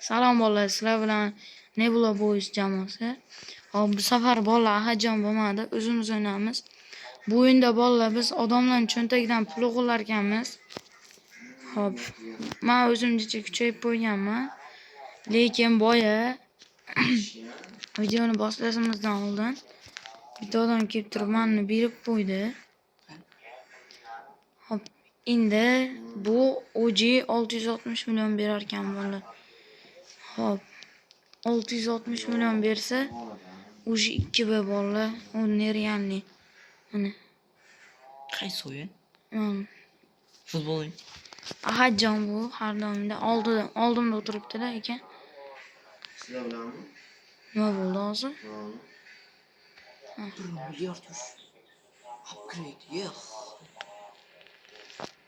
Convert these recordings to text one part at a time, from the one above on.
Salom bolalar, sizlar bilan Nebula Boys jamoasi. Hop, bu safar bolalar hajon bo'lmadi, o'zimiz o'ynaymiz. Bu o'yinda bolalar biz odamlarning cho'ntagidan pul o'g'irlar ekanmiz. Hop, men o'zimcha kuchayib qo'yganman. Lekin boya videoni boshlashimizdan oldin bitta odam kelib turib meni berib qo'ydi. Hop, endi bu OG 660 million berar ekan bolalar. Hop, 660 million bersa уже 2B bolalar, u nerealniy. Mana Qaysi o'yin? mana Futbol o'yin. Ahadjon bu har doimda oldimda o'tiribdi-da ekan. Sizlar bilanmi? Nima bo'ldi hozir? Milliard yuz. Upgrade, yeah.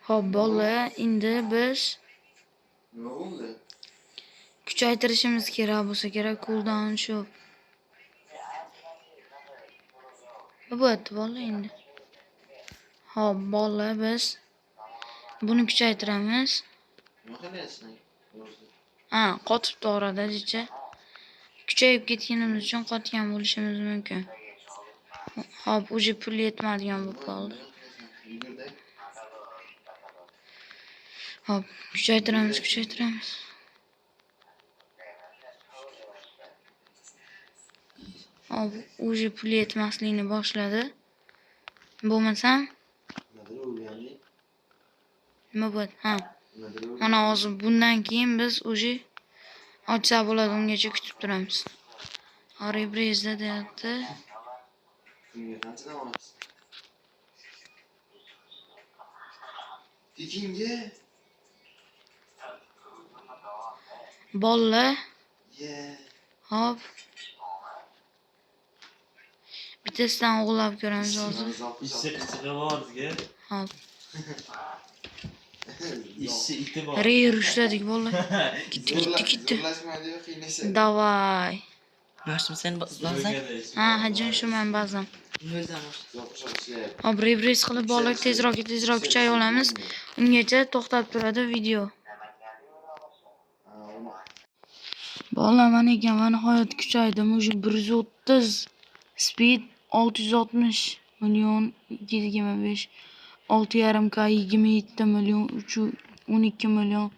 Hop bolalar, endi biz Nima bo'ldi? kuchaytirishimiz kerak bo'lsa kerak, cooldown shu. Nima bo'lyapti bolalar endi? Hop bolalar, biz buni kuchaytiramiz. Nima qilyapsan? Qotibdi orada jicha. Kuchayib ketganimiz uchun qotgan bo'lishimiz mumkin. Hop, уже pul yetmaydigan bo'lib qoldi. Hop, kuchaytiramiz. Hop, уже pul yetmaslikni boshladi. Bo'lmasam nima bo'ladi? Mana hozir bundan keyin biz уже ochsa bo'ladi, ungacha kutib turamiz. Rebrezda deyapti. Kunga qanchadan olasiz? Tekinga? Bolalar, Yeah. hop. Bittasidan o'g'irlab ko'ramiz hozir. İşçi kıçığı var ki. Hop. İşçi iti var. Rey ushladik bolalar. Ketdi. Zo'rlashmaydi-yu, qiynaysan. Davay. Başım sen bazan. Hajin shu men ba'zan. Noldan bosh. Zo'rlashmaydi. Hop, rebrez qilib bolalar tezroq kuchay olamiz. Ungacha to'xtab turadi video. Bolalar, mana ekan, va nihoyat kuchaydim. Уже 130 speed 660 million 225 6,5K 27 million 312 million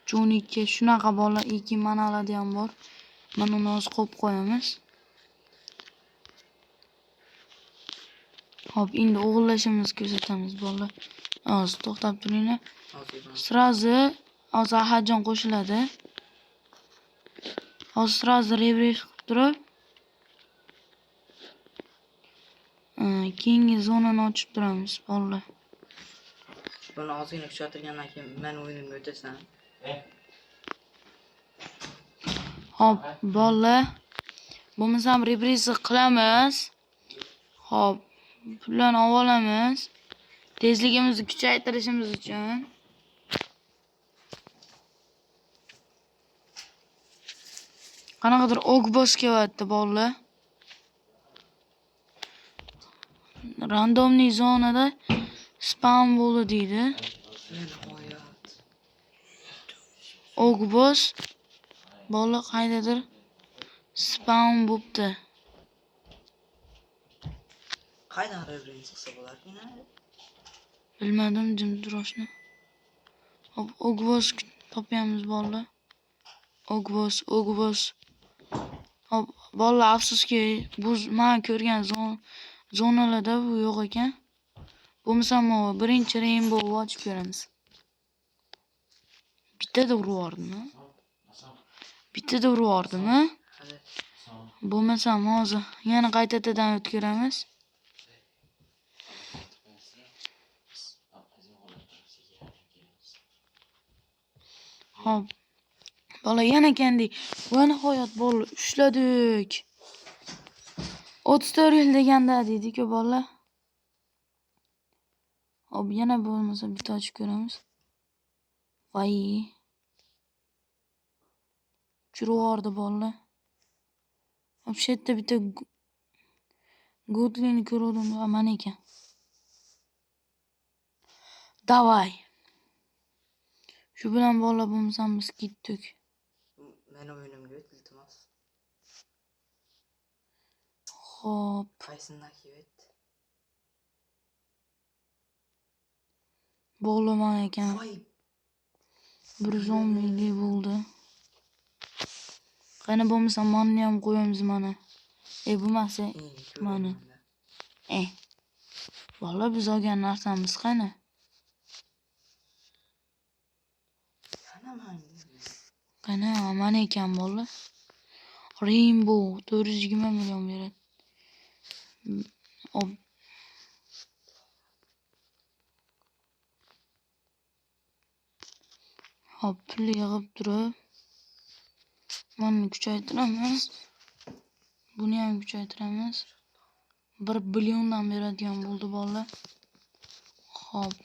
312 shunaqa bolalar. Ikki manaladi ham bor. Mana uni hozir qo'yib qo'yamiz. Hop, endi o'g'irlashimizni ko'rsatamiz bolalar. Hozir to'xtab turinglar. Srazi hozir Ahadjon qo'shiladi. Hozir srazi rebrez qilib turib, keyingi zonani ochib turamiz bolalar. Buni ozgina kuchaytirgandan keyin men o'yinimga o'tasan. Hop bolalar, bo'lmasam rebrez qilamiz. Hop, pullarni olamiz. Tezligimizni kuchaytirishimiz uchun. Qanaqadir ogbos kelyapti bolalar. Randomniy zonada spam bo'ldi deydi. Nihoyat. Ogbos bolalar qaydadir spam bo'libdi. Qaydan referens qilsa bo'larkin? Bilmadim, jim turishni. Hop, ogbos topyapmiz bolalar. Ogbos. Hop, bolalar, afsuski bu men ko'rgan zonalarda bu yo'q ekan. Bo'lmasam birinchi Rainbow ochib ko'ramiz. Bittada urvordimi? Bo'lmasam hozir yana qaytadan o'tkiramiz. Hop. Bola yana ekandik. Va nihoyat bolalar ushladik. 34 yil deganda deydi-ku bolalar. Hop, yana bo'lmasa bitta ochib ko'ramiz. Voy. Uchirvordi bolalar. Hop, shu yerda bitta Godlini ko'rdim, mana ekan. Davay. Shu bilan bolalar, bo'lmasam biz ketdik. Meni o'yinimga o't, iltimos. Hop. Qaysini nakib et? Bo'laman ekan. Voy, 110 milli bo'ldi. Qani bo'lmasa manni ham qo'yamiz mana. Bo'lmasa mana. Vallahi biz olgan narsamiz qani? Qani mana ekan bola. Rainbow 420 million beradi. Hop, pul yig'ib turib. Mana kuchaytiramiz. Buni ham kuchaytiramiz. 1 billiondan beradigan bo'ldi bola. Hop.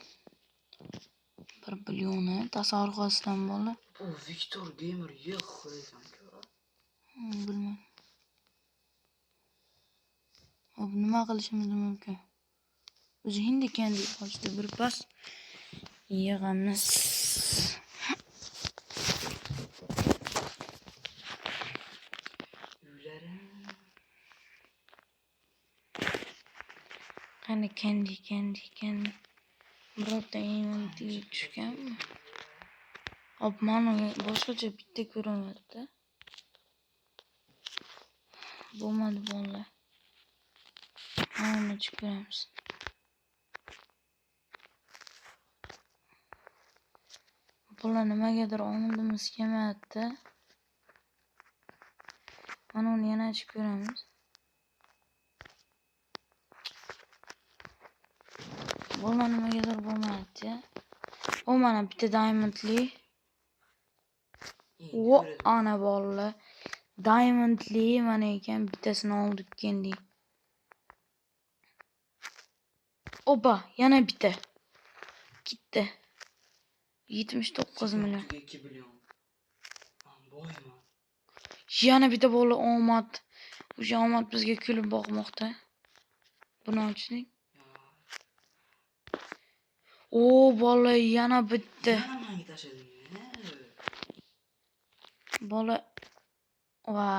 1 billionni tasavvur qilsam bola. Bu Victor Gamer yo'q qo'ysan-ku. Bilmadim. Hop, nima qilishimiz mumkin? O'zi hindi kendi ochdi bir pas yig'amiz. Qani kendi. Birorta endi tushganmi? Hop, mana boshqacha bitta ko'rinyapti. Bo'lmadi bolalar. Mana chiqamiz. Bolalar nimagadir omilimiz kelmayapti. Mana uni yana ochib ko'ramiz. Bolalar nimagadir bo'lmayapti. O mana bitta diamondli. O ana bolalar. Diamondli mana ekan, bittasini oldik kendi. Oba, yana bitta. Gitti. 79 milyon. 2 milyon. Boyman. Yana bitta bola omad. O'sha omad bizga kulib boqmoqda. Buni ochdik. O bola yana bitta. Yana menga tashlading. Bola va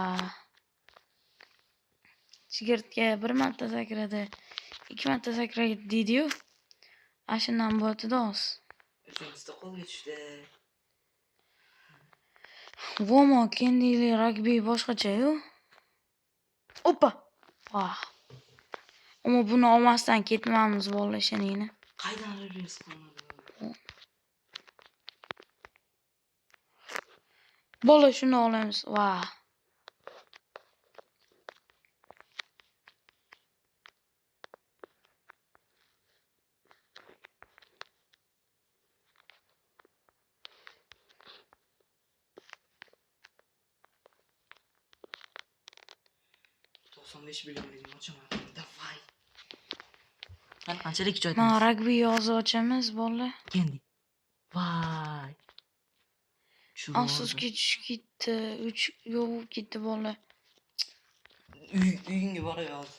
chigirtka 1 marta sakradi. 2 marta sakradi deydi-yu. Ashundan bo'tida oz. Uchinchisi qo'lga tushdi. Vomo kendili rugby boshqacha-yu. Opa. Vah. Ammo buni olmasdan ketmaymiz bola sheningni. Qaydan olibsiz qolmadi? Bola shuni olamiz. Vah. $95 milyon ochaman. Davay. Ben qanchalik joy Mana rugby yozib ochamiz bola. kendi. Vay. Afsuski tushib ketdi. 3 yuvib ketdi bola. Uyingga borayoz.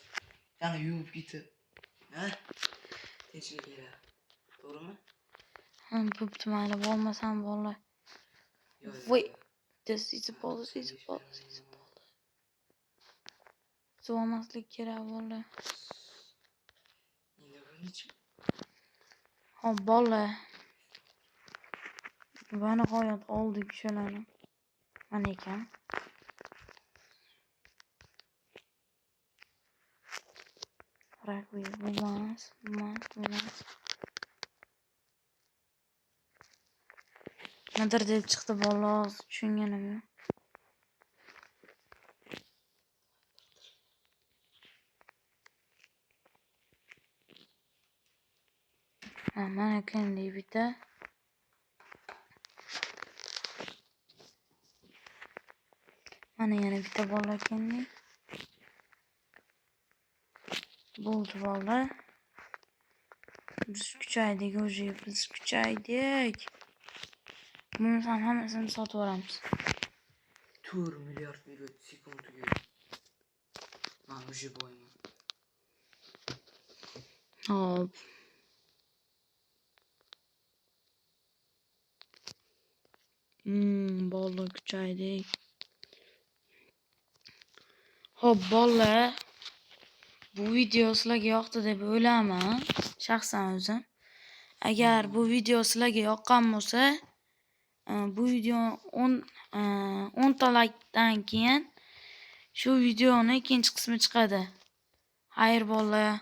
Yana yuvib ketdi. Ha? Tinchlik kerak. To'g'rimi? Bo'pti mayli, bo'lmasam bola. Yo'q. Voy. This is a ball. Zo'maslik kerak bola. Endi bunich. Hop bola. Va nihoyat oldik shularni. Mana ekan. Rugby bo'lmas. Nadir deb chiqdi bola, tushunganim yo'q. Mana kendi bitta. Mana yana bitta bola kendi. Bo'ldi bola. Biz kuchaydik, o'zi biz kuchaydik. Buni ham hammasini sotib olamiz. 4 milliard beradi sekundiga. Men o'zi boyman. Hop. Bola kuchaydik. Xo'p, bolalar, bu video sizlarga yoqdi deb o'ylayman, shaxsan o'zim. Agar bu video sizlarga yoqqan bo'lsa, bu video 10 ta laykdan keyin shu videoni ikkinchi qismi chiqadi. Xayr bolalar.